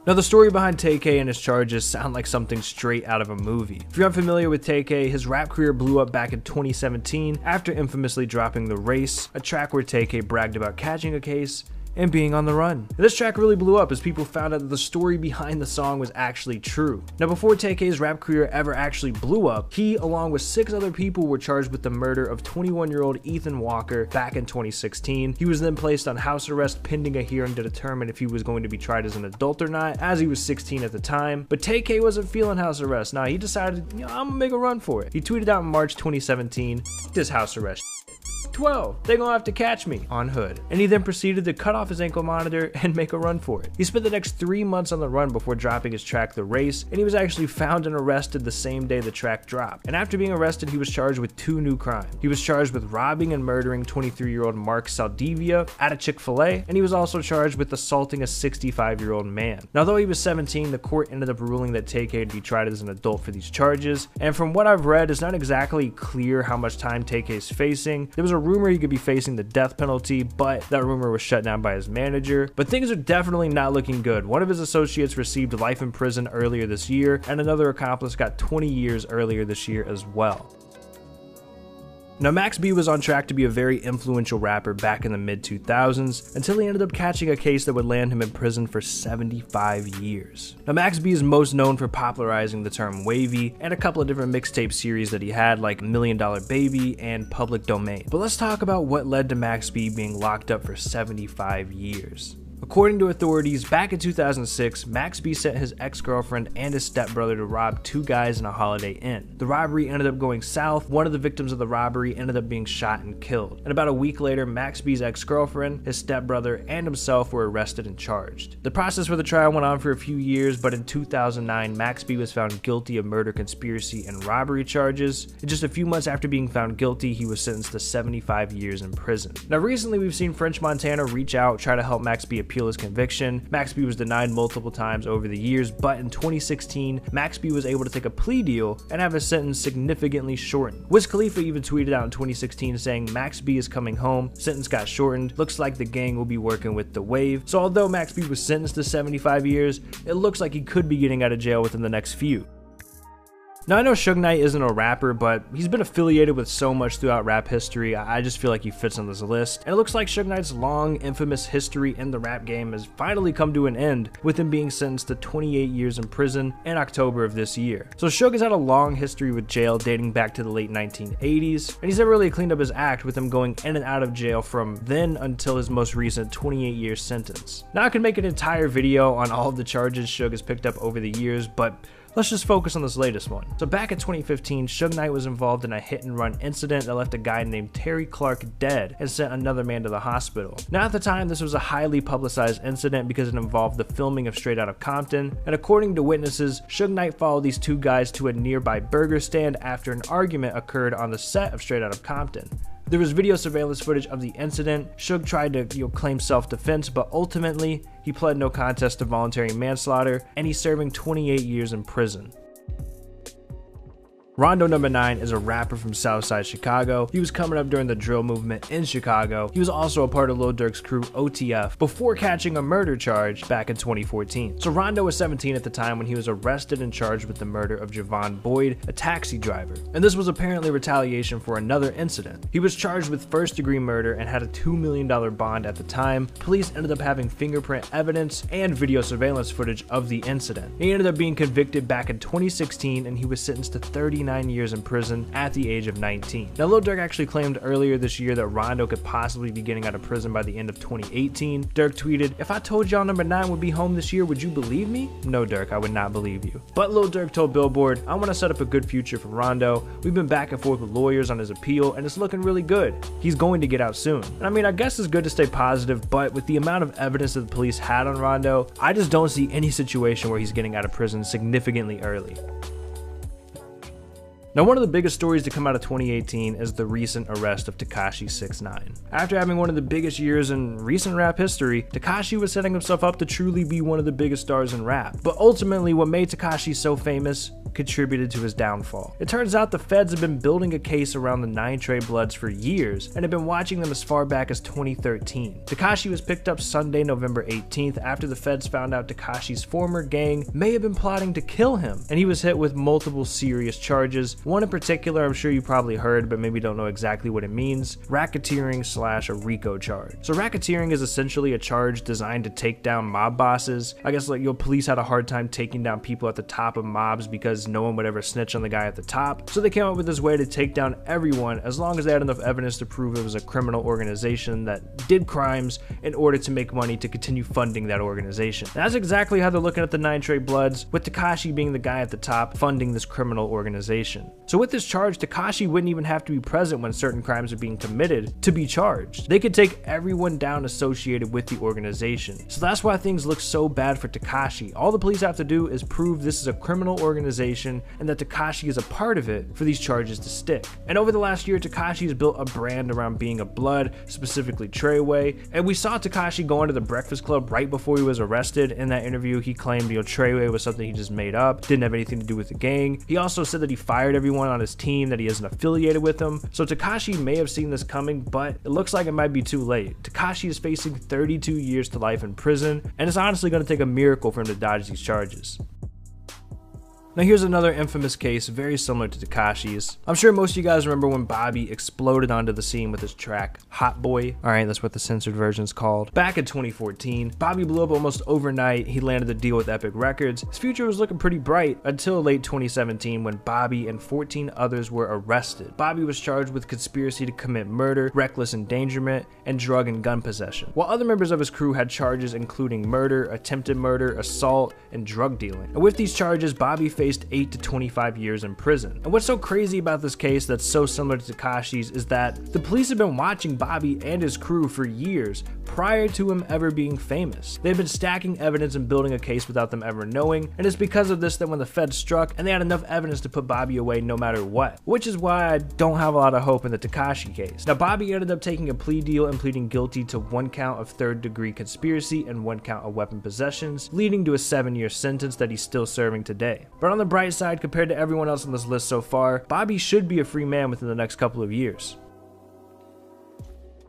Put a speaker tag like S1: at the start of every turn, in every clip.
S1: Now, the story behind Tekashi and his charges sound like something straight out of a movie. If you're unfamiliar with Tekashi, his rap career blew up back in 2017 after infamously dropping The Race, a track where Tekashi bragged about catching a case and being on the run. This track really blew up as people found out that the story behind the song was actually true. Now, before Tekashi's rap career ever actually blew up, he, along with 6 other people, were charged with the murder of 21-year-old Ethan Walker back in 2016. He was then placed on house arrest pending a hearing to determine if he was going to be tried as an adult or not, as he was 16 at the time. But Tekashi wasn't feeling house arrest. Nah, he decided, I'm gonna make a run for it. He tweeted out in March 2017, this house arrest 12, they gonna have to catch me on Hood. And he then proceeded to cut off his ankle monitor and make a run for it. He spent the next 3 months on the run before dropping his track The Race, and he was actually found and arrested the same day the track dropped. And after being arrested, he was charged with 2 new crimes. He was charged with robbing and murdering 23-year-old Mark Saldivia at a Chick-fil-A, and he was also charged with assaulting a 65-year-old man. Now, though he was 17, the court ended up ruling that Tekashi would be tried as an adult for these charges, and from what I've read, it's not exactly clear how much time Tekashi is facing. There was a rumor he could be facing the death penalty, but that rumor was shut down by his manager. But things are definitely not looking good. One of his associates received life in prison earlier this year, and another accomplice got 20 years earlier this year as well. Now, Max B was on track to be a very influential rapper back in the mid-2000s until he ended up catching a case that would land him in prison for 75 years. Now, Max B is most known for popularizing the term wavy and a couple of different mixtape series that he had, like $1 Million Baby and Public Domain. But let's talk about what led to Max B being locked up for 75 years. According to authorities, back in 2006, Max B sent his ex-girlfriend and his stepbrother to rob 2 guys in a Holiday Inn. The robbery ended up going south. One of the victims of the robbery ended up being shot and killed. And about a week later, Max B's ex-girlfriend, his stepbrother, and himself were arrested and charged. The process for the trial went on for a few years, but in 2009, Max B was found guilty of murder, conspiracy, and robbery charges. And just a few months after being found guilty, he was sentenced to 75 years in prison. Now, recently, we've seen French Montana reach out, try to help Max B appeal his conviction. Max B was denied multiple times over the years, but in 2016, Max B was able to take a plea deal and have his sentence significantly shortened. Wiz Khalifa even tweeted out in 2016 saying Max B is coming home, sentence got shortened, looks like the gang will be working with the wave. So although Max B was sentenced to 75 years, it looks like he could be getting out of jail within the next few. Now, I know 6ix9ine isn't a rapper, but he's been affiliated with so much throughout rap history. I just feel like he fits on this list. And it looks like 6ix9ine's long, infamous history in the rap game has finally come to an end, with him being sentenced to 28 years in prison in October of this year. So 6ix9ine has had a long history with jail dating back to the late 1980s, and he's never really cleaned up his act, with him going in and out of jail from then until his most recent 28-year sentence. Now, I could make an entire video on all of the charges 6ix9ine has picked up over the years, but let's just focus on this latest one. So back in 2015, 6ix9ine was involved in a hit and run incident that left a guy named Terry Clark dead and sent another man to the hospital. Now, at the time, this was a highly publicized incident because it involved the filming of Straight Outta Compton, and according to witnesses, 6ix9ine followed these 2 guys to a nearby burger stand after an argument occurred on the set of Straight Outta Compton. There was video surveillance footage of the incident. 6ix9ine tried to claim self-defense, but ultimately, he pled no contest to voluntary manslaughter, and he's serving 28 years in prison. Rondo No. 9 is a rapper from Southside Chicago. He was coming up during the drill movement in Chicago. He was also a part of Lil Durk's crew OTF before catching a murder charge back in 2014. So Rondo was 17 at the time when he was arrested and charged with the murder of Javon Boyd, a taxi driver. And this was apparently retaliation for another incident. He was charged with first-degree murder and had a $2 million bond at the time. Police ended up having fingerprint evidence and video surveillance footage of the incident. He ended up being convicted back in 2016, and he was sentenced to 39 years in prison at the age of 19. Now, Lil Durk actually claimed earlier this year that Rondo could possibly be getting out of prison by the end of 2018. Durk tweeted, "If I told y'all No. 9 would be home this year, would you believe me?" No, Durk, I would not believe you. But Lil Durk told Billboard, "I want to set up a good future for Rondo. We've been back and forth with lawyers on his appeal, and it's looking really good. He's going to get out soon." And I mean, I guess it's good to stay positive, but with the amount of evidence that the police had on Rondo, I just don't see any situation where he's getting out of prison significantly early. Now, one of the biggest stories to come out of 2018 is the recent arrest of Tekashi 6ix9ine. After having one of the biggest years in recent rap history, Tekashi was setting himself up to truly be one of the biggest stars in rap. But ultimately, what made Tekashi so famous contributed to his downfall. It turns out the feds have been building a case around the 9 Trey Bloods for years and have been watching them as far back as 2013. Tekashi was picked up Sunday, November 18th after the feds found out Tekashi's former gang may have been plotting to kill him, and he was hit with multiple serious charges. One in particular I'm sure you probably heard, but maybe don't know exactly what it means: racketeering / a RICO charge. So racketeering is essentially a charge designed to take down mob bosses. I guess like your police had a hard time taking down people at the top of mobs because no one would ever snitch on the guy at the top. So they came up with this way to take down everyone as long as they had enough evidence to prove it was a criminal organization that did crimes in order to make money to continue funding that organization. And that's exactly how they're looking at the 9 Trey Bloods, with Tekashi being the guy at the top funding this criminal organization. So with this charge, Tekashi wouldn't even have to be present when certain crimes are being committed to be charged. They could take everyone down associated with the organization. So that's why things look so bad for Tekashi. All the police have to do is prove this is a criminal organization and that Tekashi is a part of it for these charges to stick. And over the last year, Tekashi has built a brand around being a Blood, specifically Treyway, and we saw Tekashi go into the Breakfast Club right before he was arrested. In that interview, he claimed, Treyway was something he just made up, didn't have anything to do with the gang. He also said that he fired everyone on his team, that he isn't affiliated with them. So Tekashi may have seen this coming, but it looks like it might be too late. Tekashi is facing 32 years to life in prison, and it's honestly going to take a miracle for him to dodge these charges. Now here's another infamous case very similar to Tekashi's. I'm sure most of you guys remember when Bobby exploded onto the scene with his track Hot Boy. Alright, that's what the censored version's called. Back in 2014, Bobby blew up almost overnight. He landed the deal with Epic Records. His future was looking pretty bright until late 2017 when Bobby and 14 others were arrested. Bobby was charged with conspiracy to commit murder, reckless endangerment, and drug and gun possession, while other members of his crew had charges including murder, attempted murder, assault, and drug dealing. And with these charges, Bobby faced 8 to 25 years in prison. And what's so crazy about this case that's so similar to Tekashi's is that the police have been watching Bobby and his crew for years prior to him ever being famous. They've been stacking evidence and building a case without them ever knowing, and it's because of this that when the feds struck and they had enough evidence to put Bobby away no matter what, which is why I don't have a lot of hope in the Tekashi case. Now Bobby ended up taking a plea deal and pleading guilty to 1 count of 3rd-degree conspiracy and 1 count of weapon possessions, leading to a 7-year sentence that he's still serving today. But on the bright side, compared to everyone else on this list so far, Bobby should be a free man within the next couple of years.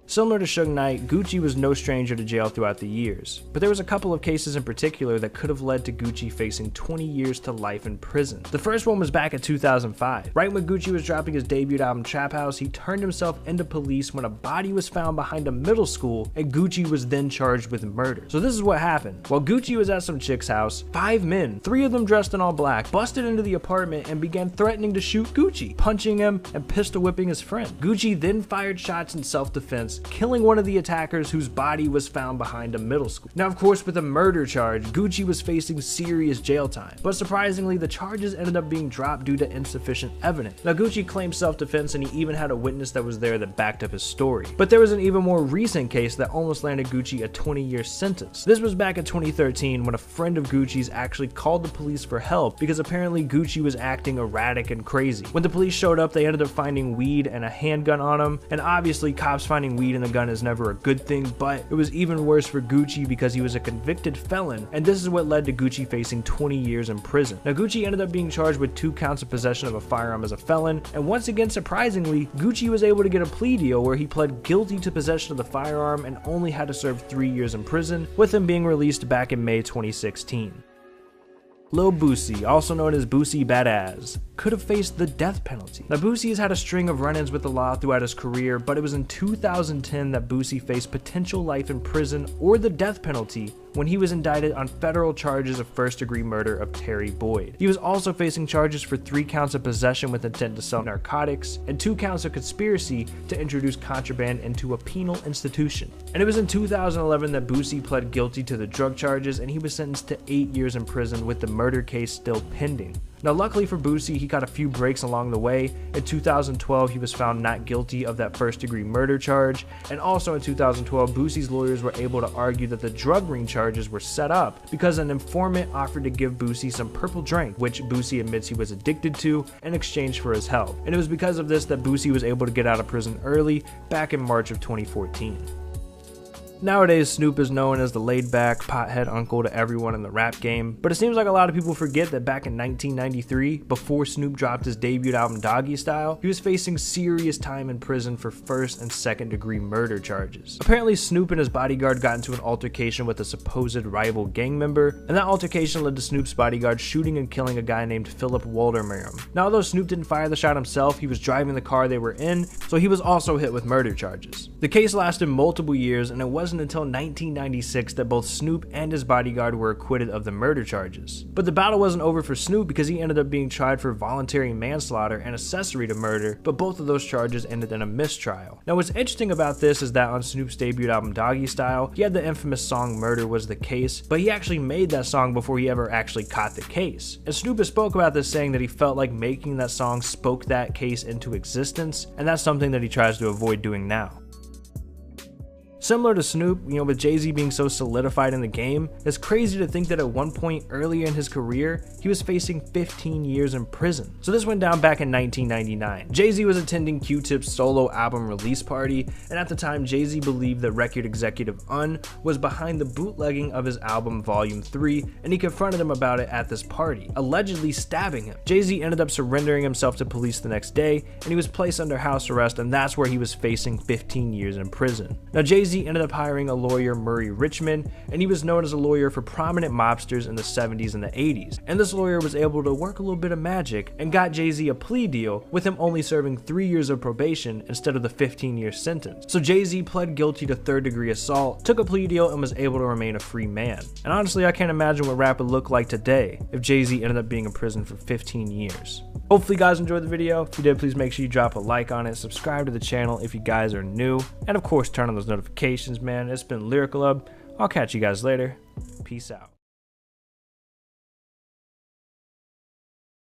S1: Similar to Suge Knight, Gucci was no stranger to jail throughout the years, but there was a couple of cases in particular that could have led to Gucci facing 20 years to life in prison. The first one was back in 2005. Right when Gucci was dropping his debut album Trap House, he turned himself into police when a body was found behind a middle school, and Gucci was then charged with murder. So this is what happened. While Gucci was at some chick's house, 5 men, 3 of them dressed in all black, busted into the apartment and began threatening to shoot Gucci, punching him and pistol whipping his friend. Gucci then fired shots in self-defense, killing one of the attackers whose body was found behind a middle school. Now, of course, with a murder charge, Gucci was facing serious jail time, but surprisingly, the charges ended up being dropped due to insufficient evidence. Now, Gucci claimed self-defense and he even had a witness that was there that backed up his story. But there was an even more recent case that almost landed Gucci a 20-year sentence. This was back in 2013 when a friend of Gucci's actually called the police for help because apparently Gucci was acting erratic and crazy. When the police showed up, they ended up finding weed and a handgun on him, and obviously cops finding weed in the gun is never a good thing, but it was even worse for Gucci because he was a convicted felon, and this is what led to Gucci facing 20 years in prison. Now, Gucci ended up being charged with 2 counts of possession of a firearm as a felon, and once again, surprisingly, Gucci was able to get a plea deal where he pled guilty to possession of the firearm and only had to serve 3 years in prison, with him being released back in May 2016. Lil Boosie, also known as Boosie Badass, could have faced the death penalty. Now, Boosie has had a string of run-ins with the law throughout his career, but it was in 2010 that Boosie faced potential life in prison or the death penalty when he was indicted on federal charges of first-degree murder of Terry Boyd. He was also facing charges for 3 counts of possession with intent to sell narcotics and 2 counts of conspiracy to introduce contraband into a penal institution. And it was in 2011 that Boosie pled guilty to the drug charges and he was sentenced to 8 years in prison with the murder case still pending. Now luckily for Boosie, he got a few breaks along the way. In 2012, he was found not guilty of that first-degree murder charge, and also in 2012, Boosie's lawyers were able to argue that the drug ring charges were set up because an informant offered to give Boosie some purple drink, which Boosie admits he was addicted to, in exchange for his help. And it was because of this that Boosie was able to get out of prison early back in March of 2014. Nowadays, Snoop is known as the laid-back, pothead uncle to everyone in the rap game, but it seems like a lot of people forget that back in 1993, before Snoop dropped his debut album Doggy Style, he was facing serious time in prison for first and second degree murder charges. Apparently, Snoop and his bodyguard got into an altercation with a supposed rival gang member, and that altercation led to Snoop's bodyguard shooting and killing a guy named Philip Waldermerum. Now, although Snoop didn't fire the shot himself, he was driving the car they were in, so he was also hit with murder charges. The case lasted multiple years, and it wasn't until 1996 that both Snoop and his bodyguard were acquitted of the murder charges. But the battle wasn't over for Snoop because he ended up being tried for voluntary manslaughter and accessory to murder, but both of those charges ended in a mistrial. Now what's interesting about this is that on Snoop's debut album Doggy Style, he had the infamous song Murder Was the Case, but he actually made that song before he ever actually caught the case. And Snoop has spoke about this, saying that he felt like making that song spoke that case into existence, and that's something that he tries to avoid doing now. Similar to Snoop, with Jay-Z being so solidified in the game, it's crazy to think that at one point earlier in his career, he was facing 15 years in prison. So this went down back in 1999. Jay-Z was attending Q-Tip's solo album release party, and at the time, Jay-Z believed that record executive Un was behind the bootlegging of his album Volume 3, and he confronted him about it at this party, allegedly stabbing him. Jay-Z ended up surrendering himself to police the next day, and he was placed under house arrest, and that's where he was facing 15 years in prison. Now, Jay-Z ended up hiring a lawyer, Murray Richmond, and he was known as a lawyer for prominent mobsters in the 70s and the 80s. And this lawyer was able to work a little bit of magic and got Jay-Z a plea deal, with him only serving 3 years of probation instead of the 15-year sentence. So Jay-Z pled guilty to third-degree assault, took a plea deal, and was able to remain a free man. And honestly, I can't imagine what rap would look like today if Jay-Z ended up being in prison for 15 years. Hopefully you guys enjoyed the video. If you did, please make sure you drop a like on it, subscribe to the channel if you guys are new, and of course turn on those notifications, man. It's been Lyrical Up. I'll catch you guys later. Peace out.